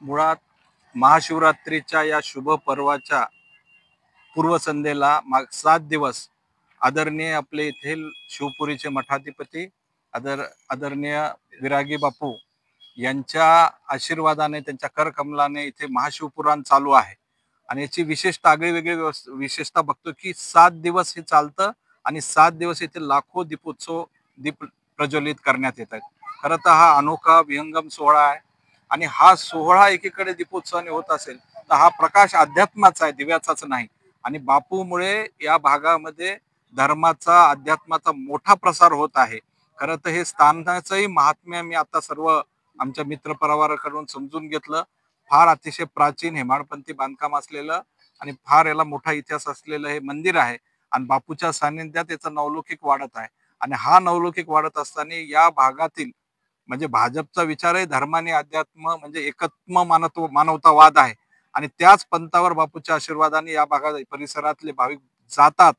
मुळात महाशिवरात्रीच्या या शुभ पर्वाच्या पूर्वसंध्येला 7 दिवस आदरणीय आपले येथील शिवपुरीचे मठाधिपती आदरणीय विरागी बापू यांच्या आशीर्वादाने, त्यांच्या करकमलाने इथे महाशिवपुराण चालू आहे. आणि याची विशेषतः आगळीवेगळी विशेषता बघतो की 7 दिवस हे चालतं आणि 7 दिवस इथे लाखो दीप प्रज्वलित करण्यात येतात. खरं तर हा अनोखा विहंगम सोहळा आहे. आणि हा सोहळा एकीकडे दीपोत्सवाने होत असेल तर हा प्रकाश अध्यात्माचा आहे, दिव्याचाच नाही. आणि बापूमुळे या भागामध्ये धर्माचा, अध्यात्माचा मोठा प्रसार होत आहे. खरं तर हे स्थानाचंही महात्म्य मी आता सर्व आमच्या मित्र परिवाराकडून समजून घेतलं. फार अतिशय प्राचीन हेमाडपंथी बांधकाम असलेलं आणि फार याला मोठा इतिहास असलेलं हे मंदिर आहे. आणि बापूच्या सानिध्यात याचा नवलौकिक वाढत आहे. आणि हा नवलौकिक वाढत असताना या भागातील म्हणजे भाजपचा विचार आहे धर्म आणि अध्यात्म म्हणजे एकत्व मानवतावाद आहे. आणि त्याच पंथावर बापूच्या आशीर्वादाने या भागात परिसरातले भाविक जातात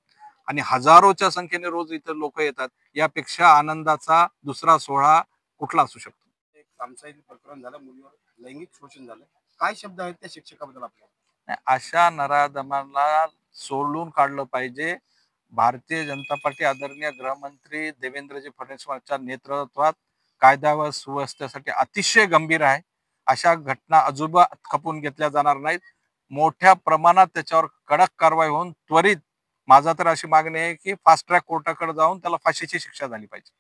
आणि हजारोच्या संख्येने रोज इथे लोक येतात. यापेक्षा आनंदाचा दुसरा सोहळा कुठला असू शकतो? एक आमचं प्रकरण झालं, मुलीवर लैंगिक शोषण झालं. काय शब्द आहेत त्या शिक्षकाबद्दल आपल्याला? नाही, अशा नराधमांना सोडून काढलं पाहिजे. भारतीय जनता पार्टी आदरणीय गृहमंत्री देवेंद्रजी फडणवीस नेतृत्वात कायदा व सुव्यवस्थेसाठी अतिशय गंभीर आहे. अशा घटना अजिबात खपून घेतल्या जाणार नाहीत. मोठ्या प्रमाणात त्याच्यावर कडक कारवाई होऊन त्वरित, माझा तर अशी मागणी आहे की फास्ट ट्रॅक कोर्टाकडे जाऊन त्याला फाशीची शिक्षा झाली पाहिजे.